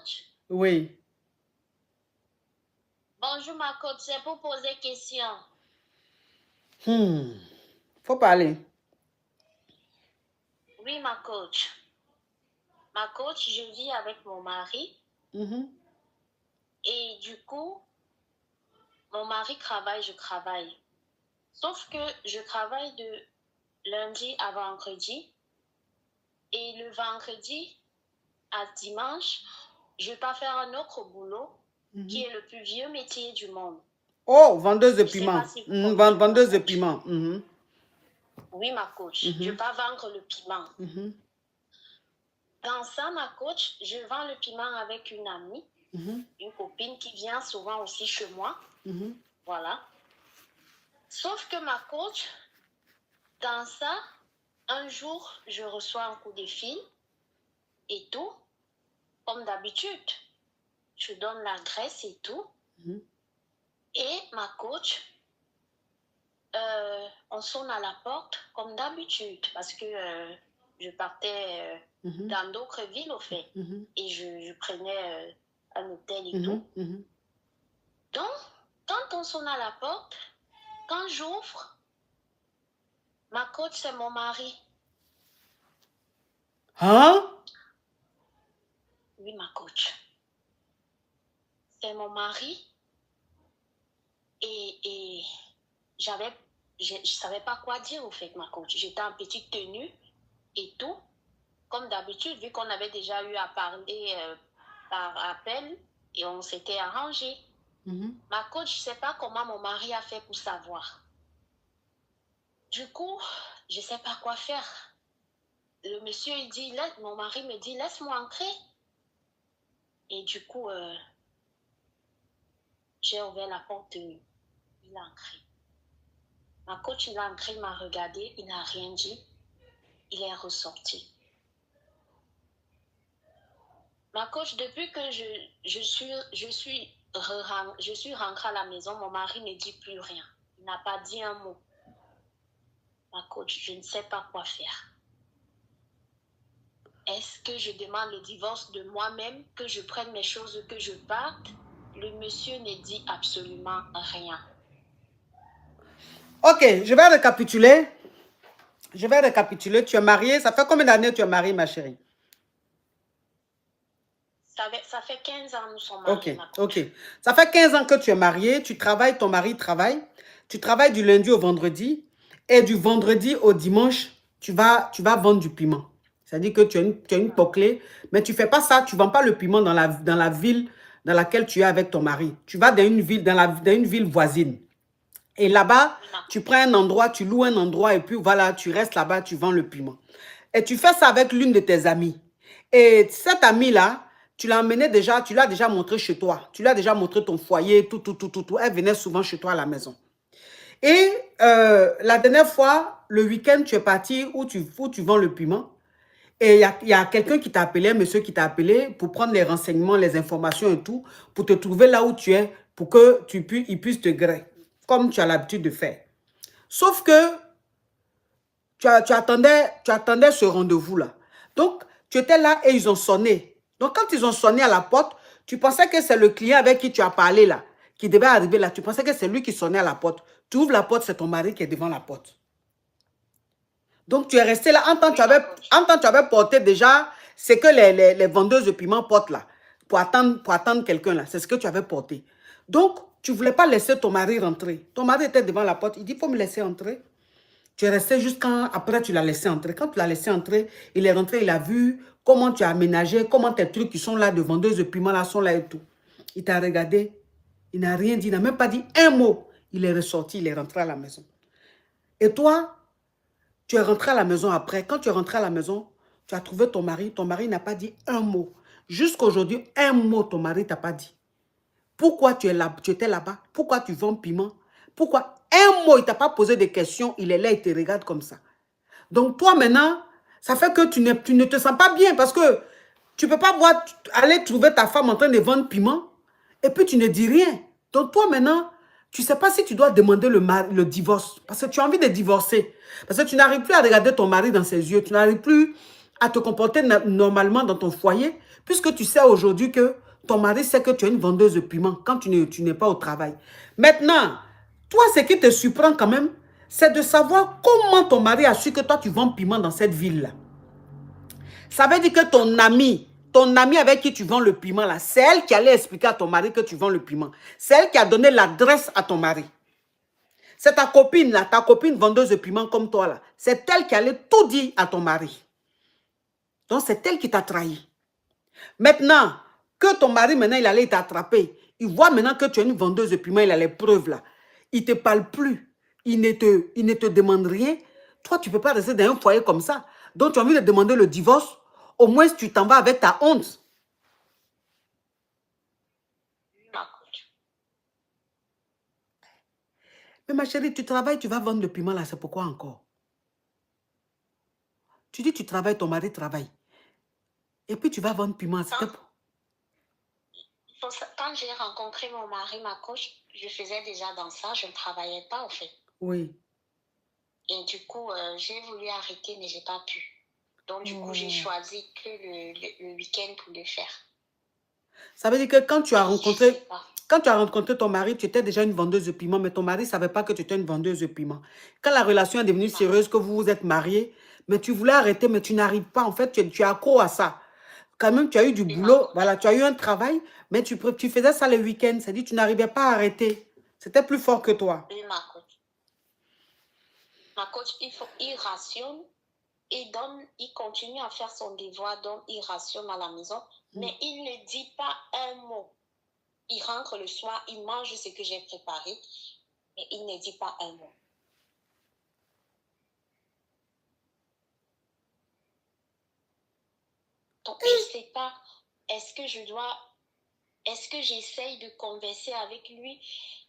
coach. Oui. Bonjour, ma coach. C'est pour poser question. Faut parler. Oui, ma coach. Ma coach, je vis avec mon mari. Et du coup, mon mari travaille, je travaille. Sauf que je travaille de lundi à vendredi. Et le vendredi à dimanche, je vais pas faire un autre boulot qui est le plus vieux métier du monde. Oh, vendeuse de piment. Si vendeuse de piment. Oui, ma coach. Je vais pas vendre le piment. Dans ça, ma coach, je vends le piment avec une amie, une copine qui vient souvent aussi chez moi. Voilà. Sauf que ma coach, dans ça, un jour, je reçois un coup de fil et tout, comme d'habitude. Je donne l'adresse et tout. Et ma coach, on sonne à la porte comme d'habitude parce que je partais dans d'autres villes au fait. Et je prenais un hôtel et tout. Donc, quand on sonne à la porte, quand j'ouvre, ma coach, c'est mon mari. Hein? Oui, ma coach. C'est mon mari. Et je savais pas quoi dire au fait, ma coach. J'étais en petite tenue et tout. Comme d'habitude, vu qu'on avait déjà eu à parler par appel et on s'était arrangé. Ma coach, je sais pas comment mon mari a fait pour savoir. Du coup, je sais pas quoi faire. Le monsieur, il dit, mon mari me dit, laisse-moi entrer. Et du coup, j'ai ouvert la porte, il a entré. Ma coach, il a entré, il m'a regardé, il n'a rien dit. Il est ressorti. Ma coach, depuis que je suis rentrée à la maison, mon mari ne dit plus rien. Il n'a pas dit un mot. Ma coach, je ne sais pas quoi faire. Est-ce que je demande le divorce de moi-même, que je prenne mes choses, que je parte? Le monsieur ne dit absolument rien. Ok, je vais récapituler. Tu es mariée. Ça fait combien d'années que tu es mariée, ma chérie? Ça fait 15 ans que nous sommes mariés. Ok. Ça fait 15 ans que tu es mariée. Tu travailles, ton mari travaille. Tu travailles du lundi au vendredi. Et du vendredi au dimanche, tu vas vendre du piment. C'est-à-dire que tu as une poclée, mais tu ne fais pas ça. Tu ne vends pas le piment dans la ville dans laquelle tu es avec ton mari. Tu vas dans une ville voisine. Et là-bas, tu prends un endroit, tu loues un endroit et puis voilà, tu restes là-bas, tu vends le piment. Et tu fais ça avec l'une de tes amies. Et cette amie-là, tu l'as emmenée déjà, tu l'as déjà montré chez toi. Tu lui as déjà montré ton foyer, tout. Elle venait souvent chez toi à la maison. Et la dernière fois, le week-end, tu es parti où tu vends le piment. Et il y a quelqu'un qui t'a appelé, un monsieur qui t'a appelé pour prendre les renseignements, les informations et tout, pour te trouver là où tu es, pour que il puisse te greffer, comme tu as l'habitude de faire. Sauf que tu attendais ce rendez-vous-là. Donc, tu étais là et ils ont sonné. Donc, quand ils ont sonné à la porte, tu pensais que c'est le client avec qui tu as parlé là, qui devait arriver là. Tu pensais que c'est lui qui sonnait à la porte. Tu ouvres la porte, c'est ton mari qui est devant la porte. Donc, tu es resté là. En temps, tu avais porté déjà ce que les vendeuses de piment portent là, pour attendre quelqu'un là. C'est ce que tu avais porté. Donc, tu ne voulais pas laisser ton mari rentrer. Ton mari était devant la porte. Il dit, il faut me laisser entrer. Tu es resté jusqu'à après tu l'as laissé entrer. Quand tu l'as laissé entrer, il est rentré, il a vu comment tu as aménagé, comment tes trucs qui sont là de vendeuse de piment là sont là et tout. Il t'a regardé, il n'a rien dit, il n'a même pas dit un mot. Il est ressorti, il est rentré à la maison. Et toi, tu es rentré à la maison après. Quand tu es rentré à la maison, tu as trouvé ton mari n'a pas dit un mot. Jusqu'aujourd'hui, un mot ton mari t'a pas dit. Pourquoi tu étais là-bas? Pourquoi tu vends piment? Pourquoi? Un mot, il ne t'a pas posé de questions, il est là, il te regarde comme ça. Donc toi maintenant, ça fait que tu ne te sens pas bien parce que tu ne peux pas aller trouver ta femme en train de vendre piment et puis tu ne dis rien. Donc toi maintenant, tu ne sais pas si tu dois demander le divorce parce que tu as envie de divorcer. Parce que tu n'arrives plus à regarder ton mari dans ses yeux, tu n'arrives plus à te comporter normalement dans ton foyer Puisque tu sais aujourd'hui que ton mari sait que tu es une vendeuse de piment quand tu n'es pas au travail. Maintenant, toi, ce qui te surprend quand même, c'est de savoir comment ton mari a su que toi, tu vends piment dans cette ville-là. Ça veut dire que ton ami avec qui tu vends le piment, là, c'est elle qui allait expliquer à ton mari que tu vends le piment. C'est elle qui a donné l'adresse à ton mari. C'est ta copine, là, ta copine vendeuse de piment comme toi, là. C'est elle qui allait tout dire à ton mari. Donc, c'est elle qui t'a trahi. Maintenant, que ton mari, maintenant, il allait t'attraper. Il voit maintenant que tu es une vendeuse de piment, il a les preuves, là. Il ne te parle plus. Il ne te demande rien. Toi, tu ne peux pas rester dans un foyer comme ça. Donc, tu as envie de demander le divorce. Au moins, tu t'en vas avec ta honte. Mais ma chérie, tu travailles, tu vas vendre le piment là, c'est pourquoi encore? Tu dis tu travailles, ton mari travaille. Et puis tu vas vendre piment. Quand j'ai rencontré mon mari, ma coach, je faisais déjà dans ça, je ne travaillais pas en fait. Oui. Et du coup, j'ai voulu arrêter, mais je n'ai pas pu. Donc du coup, j'ai choisi que le week-end pour le faire. Ça veut dire que quand tu as rencontré ton mari, tu étais déjà une vendeuse de piment, mais ton mari ne savait pas que tu étais une vendeuse de piment. Quand la relation est devenue sérieuse, que vous vous êtes mariés, mais tu voulais arrêter, mais tu n'arrives pas. En fait, tu es accro à ça. Quand même, tu as eu du boulot, voilà, tu as eu un travail, mais tu faisais ça le week-end. C'est-à-dire que tu n'arrivais pas à arrêter. C'était plus fort que toi. Oui, ma coach. Ma coach, il rationne. Il continue à faire son devoir, donc il rationne à la maison, mais il ne dit pas un mot. Il rentre le soir, il mange ce que j'ai préparé, mais il ne dit pas un mot. Donc, je ne sais pas, est-ce que j'essaye de converser avec lui?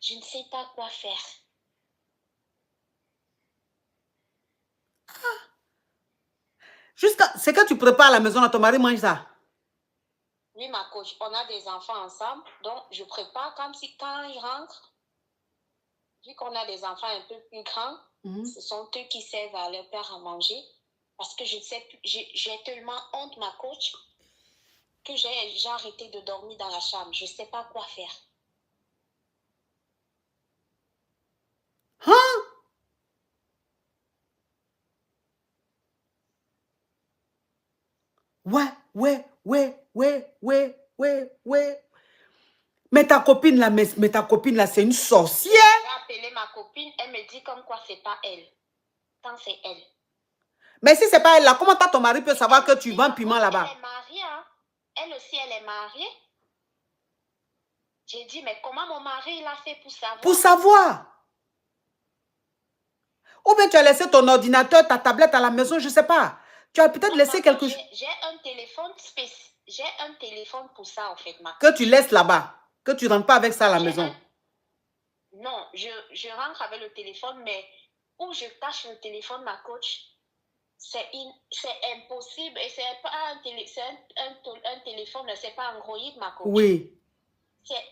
Je ne sais pas quoi faire. C'est que tu prépares à la maison, là, ton mari mange ça? Oui, ma coach, on a des enfants ensemble, donc je prépare comme si quand ils rentrent, vu qu'on a des enfants un peu plus grands, ce sont eux qui servent à leur père à manger. Parce que je sais, j'ai tellement honte, ma coach, que j'ai arrêté de dormir dans la chambre. Je ne sais pas quoi faire. Hein? Ouais. Mais ta copine là, c'est une sorcière. J'ai appelé ma copine, elle me dit comme quoi c'est pas elle. Quand c'est elle. Mais si c'est pas elle là, comment ton mari peut savoir que tu vends piment là-bas? Elle est mariée, hein? Elle aussi, elle est mariée. J'ai dit, mais comment mon mari il a fait pour savoir? Pour savoir. Ou bien tu as laissé ton ordinateur, ta tablette à la maison, je ne sais pas. Tu as peut-être laissé quelque chose. J'ai un téléphone spécial. J'ai un téléphone pour ça, en fait. Que tu laisses là-bas. Que tu ne rentres pas avec ça à la maison. Non, je rentre avec le téléphone, mais où je cache le téléphone, ma coach, c'est impossible. Et c'est pas un téléphone, c'est pas Android, ma coach. Oui.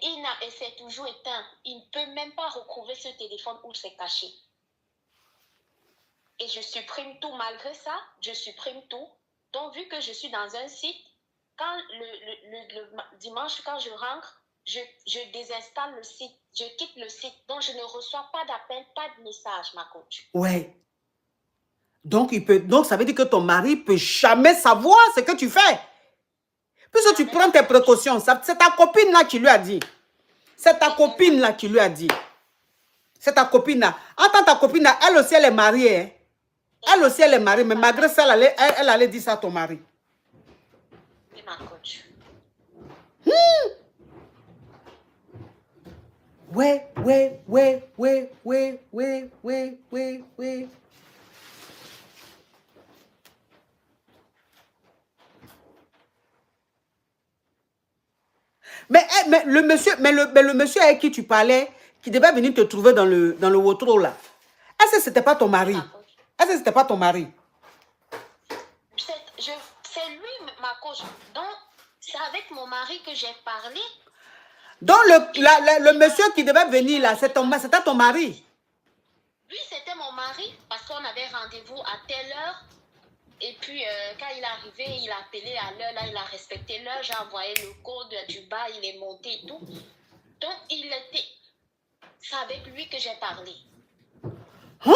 Et c'est toujours éteint. Il ne peut même pas retrouver ce téléphone où c'est caché. Et je supprime tout. Malgré ça, je supprime tout. Donc, vu que je suis dans un site, quand le dimanche, quand je rentre, je désinstalle le site. Je quitte le site. Donc, je ne reçois pas d'appel, pas de message, ma coach. Ouais. Donc, ça veut dire que ton mari ne peut jamais savoir ce que tu fais. Puisque tu prends tes précautions. C'est ta copine là qui lui a dit. C'est ta copine là qui lui a dit. C'est ta copine là. Attends, ta copine là, elle aussi, elle est mariée. Hein? Elle aussi, elle est mariée. Mais malgré ça, elle allait dire ça à ton mari. Oui, ma coach. Ouais. Mais le monsieur avec qui tu parlais, qui devait venir te trouver dans le wotro là, est-ce que ce n'était pas ton mari? Est-ce que ce n'était pas ton mari? C'est lui, ma coach. Donc, c'est avec mon mari que j'ai parlé. Donc, le monsieur qui devait venir là, c'était ton mari? Oui, c'était mon mari, parce qu'on avait rendez-vous à telle heure. Et puis, quand il est arrivé, il a appelé à l'heure, là, il a respecté l'heure. J'ai envoyé le code du bar, il est monté et tout. Donc, c'est avec lui que j'ai parlé. Hein?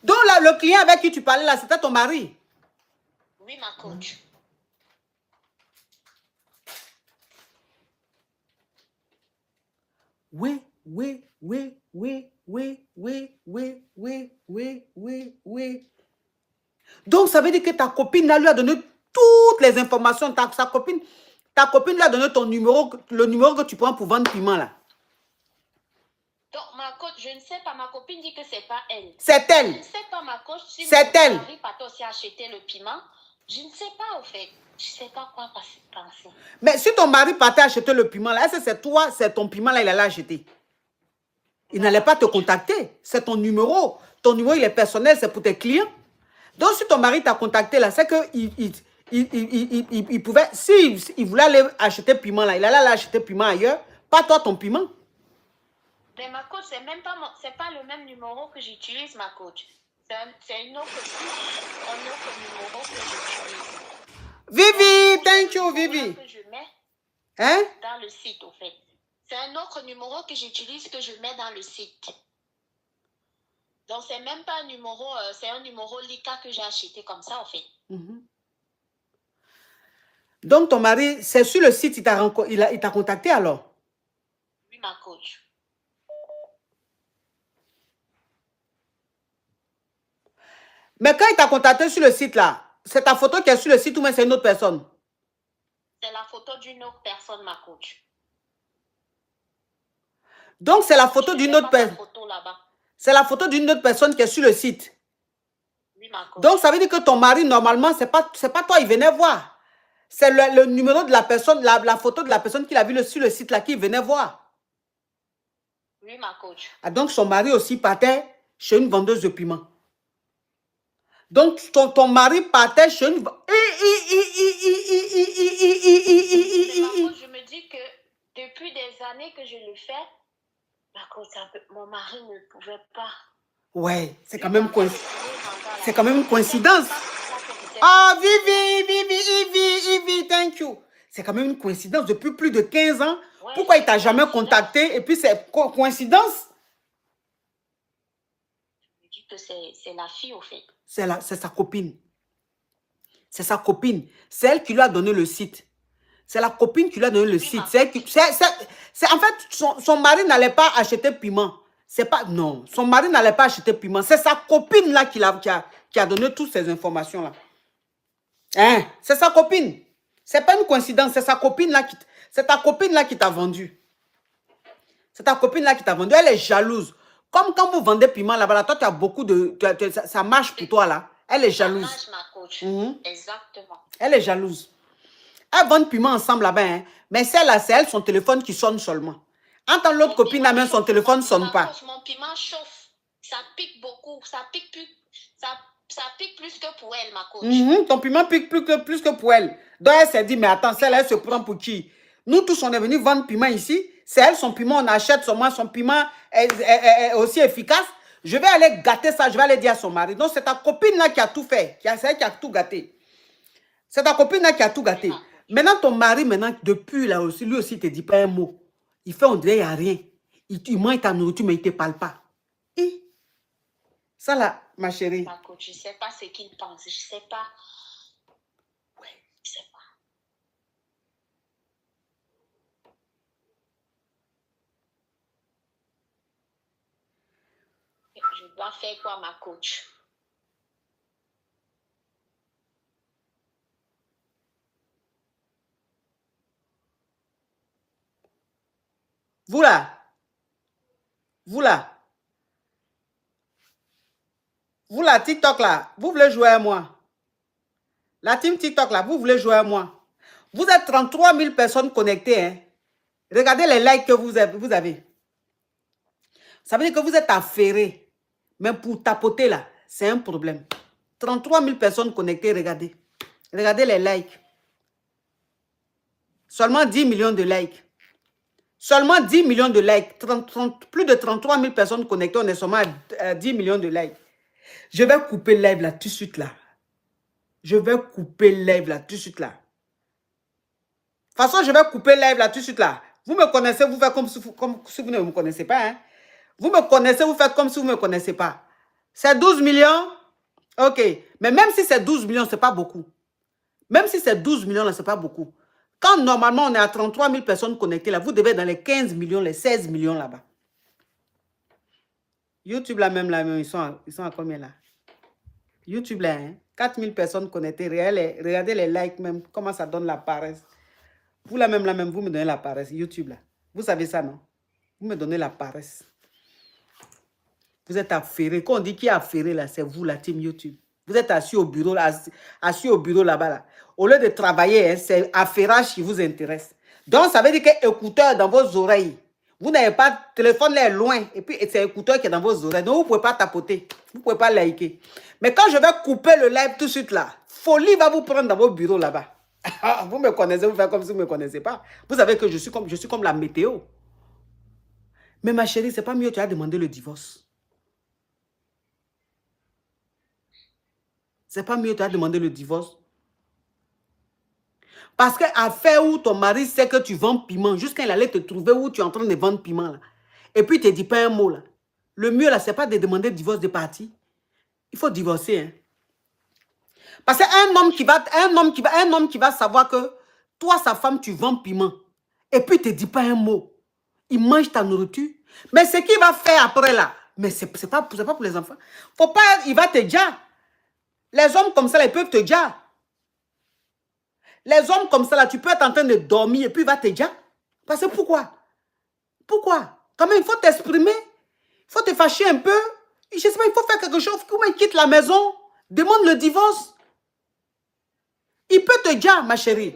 Donc là, le client avec qui tu parlais là, c'était ton mari? Oui, ma coach. Oui. Donc, ça veut dire que ta copine là, lui a donné toutes les informations. Ta copine lui a donné ton numéro, le numéro que tu prends pour vendre piment là. Donc, ma coach, je ne sais pas, ma copine dit que c'est pas elle. C'est elle. Je ne sais pas, ma coach, si c'est elle. Mon mari partait aussi acheter le piment. Je ne sais pas, au fait. Je ne sais pas quoi penser. Mais si ton mari partait acheter le piment là, est-ce que c'est toi, c'est ton piment là, il allait acheter? Il n'allait pas te contacter. C'est ton numéro. Ton numéro, il est personnel, c'est pour tes clients. Donc, si ton mari t'a contacté là, c'est qu'il pouvait, s'il voulait aller acheter piment là, il allait aller acheter piment ailleurs, pas toi ton piment. Mais ma coach, c'est pas le même numéro que j'utilise, ma coach. C'est un autre numéro que j'utilise. Vivi, thank you, Vivi. Que je mets hein? Dans le site, au fait. C'est un autre numéro que j'utilise, que je mets dans le site. Donc, c'est même pas un numéro, c'est un numéro Lika que j'ai acheté comme ça, en fait. Donc, ton mari, c'est sur le site, il t'a contacté alors? Oui, ma coach. Mais quand il t'a contacté sur le site là, c'est ta photo qui est sur le site ou même c'est une autre personne? C'est la photo d'une autre personne, ma coach. Donc, c'est la photo d'une autre personne. C'est la photo d'une autre personne qui est sur le site. Oui, ma coach. Donc, ça veut dire que ton mari, normalement, c'est pas toi, il venait voir. C'est le numéro de la personne, la photo de la personne qu'il a vu sur le site là, qu'il venait voir. Oui, ma coach. Ah, donc, son mari aussi partait chez une vendeuse de piment. Donc, ton mari partait chez une... Je me dis que depuis des années que je le fais, mon mari ne pouvait pas. Ouais, c'est quand même c'est quand même une coïncidence. Ah, Vivi, thank you. C'est quand même une coïncidence depuis plus de 15 ans. Ouais, pourquoi il t'a jamais contacté et puis c'est coïncidence? Je me dis que c'est la fille au fait. C'est sa copine. C'est sa copine. C'est elle qui lui a donné le site. C'est la copine qui lui a donné le site. En fait, son mari n'allait pas acheter piment. C'est pas... Non, son mari n'allait pas acheter piment. C'est sa copine là qui a donné toutes ces informations-là. Hein? C'est sa copine. C'est pas une coïncidence. C'est sa copine là c'est ta copine là qui t'a vendu. C'est ta copine là qui t'a vendu. Elle est jalouse. Comme quand vous vendez piment là-bas, toi, tu as beaucoup de... ça marche pour toi là. Elle est jalouse. Ça marche, ma coach. Exactement. Elle est jalouse. Elles vendent piment ensemble là-bas, hein. Mais celle-là, c'est elle, son téléphone qui sonne seulement. Entends l'autre copine, là même son téléphone ne sonne pas. Mon piment chauffe. Ça pique beaucoup. Ça pique plus que pour elle, ma coach. Ton piment pique plus que pour elle. Donc elle s'est dit, mais attends, celle-là, elle se prend pour qui? Nous tous, on est venus vendre piment ici. C'est elle, son piment, on achète seulement son piment est aussi efficace. Je vais aller gâter ça, je vais aller dire à son mari. Donc c'est ta copine là qui a tout fait. C'est elle qui a tout gâté. C'est ta copine là qui a tout gâté. Maintenant, ton mari, depuis là aussi, lui aussi, il ne te dit pas un mot. Il fait, on dirait, il n'y a rien. Il mange ta nourriture, mais il ne te parle pas. Et ça là, ma chérie. Ma coach, je ne sais pas ce qu'il pense. Je ne sais pas. Ouais, je ne sais pas. Je dois faire quoi, ma coach? Vous là, vous là, TikTok là, vous voulez jouer à moi? La team TikTok là, vous voulez jouer à moi? Vous êtes 33 000 personnes connectées. Hein? Regardez les likes que vous avez. Ça veut dire que vous êtes affairés. Mais pour tapoter là, c'est un problème. 33 000 personnes connectées, regardez. Regardez les likes. Seulement 10 millions de likes. Seulement 10 millions de likes. Plus de 33 000 personnes connectées, on est seulement à 10 millions de likes. Je vais couper live là tout de suite là. Je vais couper live là tout de suite là. De toute façon, je vais couper live là tout de suite là. Vous me connaissez, vous faites comme si vous ne me connaissez pas. Hein? Vous me connaissez, vous faites comme si vous ne me connaissez pas. C'est 12 millions? Ok. Mais même si c'est 12 millions, ce n'est pas beaucoup. Même si c'est 12 millions, là, ce n'est pas beaucoup. Quand normalement on est à 33 000 personnes connectées, là, vous devez être dans les 15 millions, les 16 millions là-bas. YouTube là même, ils sont à combien là? YouTube là, hein? 4 000 personnes connectées. Regardez les likes même, comment ça donne la paresse. Vous là même, vous me donnez la paresse. YouTube là. Vous savez ça, non? Vous me donnez la paresse. Vous êtes affairé. Quand on dit qui est affairé là, c'est vous, la team YouTube. Vous êtes assis au bureau, assis au bureau là-bas. Là. Au lieu de travailler, hein, c'est affairage qui vous intéresse. Donc, ça veut dire que écouteur dans vos oreilles. Vous n'avez pas de téléphone là loin. Et puis, c'est écouteur qui est dans vos oreilles. Donc, vous ne pouvez pas tapoter. Vous ne pouvez pas liker. Mais quand je vais couper le live tout de suite là, folie va vous prendre dans vos bureaux là-bas. Vous me connaissez, vous faites comme si vous ne me connaissez pas. Vous savez que je suis comme la météo. Mais ma chérie, c'est pas mieux, tu as demandé le divorce. C'est pas mieux, tu as demandé le divorce. Parce qu'à faire où ton mari sait que tu vends piment, jusqu'à il allait te trouver où tu es en train de vendre piment, là. Et puis il ne te dit pas un mot, là. Le mieux, là, c'est pas de demander le divorce de partie. Il faut divorcer, hein. Parce qu'un homme qui va savoir que toi, sa femme, tu vends piment. Et puis il ne te dit pas un mot. Il mange ta nourriture. Mais ce qu'il va faire après, là, mais c'est pas pour les enfants. Faut pas, il va te dire. Les hommes comme ça, là, ils peuvent te dire. Les hommes comme ça, là, tu peux être en train de dormir et puis il va te dire. Parce que pourquoi? Pourquoi? Quand même, il faut t'exprimer. Il faut te fâcher un peu. Je sais pas, il faut faire quelque chose. Comment il quitte la maison? Demande le divorce. Il peut te dire, ma chérie.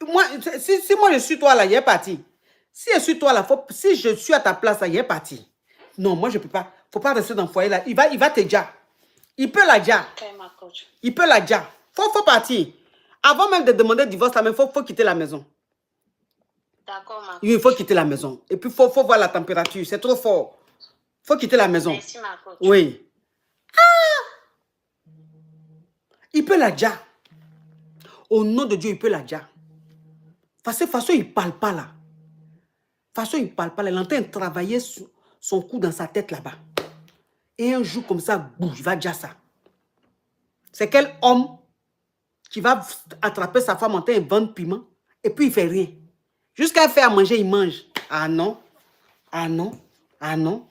Moi, si moi je suis toi là, il est parti. Si je suis toi là, si je suis à ta place là, il est parti. Non, moi je ne peux pas. Il ne faut pas rester dans le foyer là. Il va te dire. Il peut la dire. Il peut la dire. Faut partir. Avant même de demander le divorce, il faut quitter la maison. D'accord, ma coach. Il faut quitter la maison. Et puis, il faut voir la température. C'est trop fort. Il faut quitter la maison. Merci, ma coach. Oui. Ah! Il peut la dire. Au nom de Dieu, il peut la dire. De toute façon, il ne parle pas là. De toute façon, il ne parle pas là. Il est en train de travailler son coup dans sa tête là-bas. Et un jour comme ça, boum, il va dire ça. C'est quel homme qui va attraper sa femme en train de vendre piment et puis il ne fait rien. Jusqu'à faire à manger, il mange. Ah non, ah non, ah non.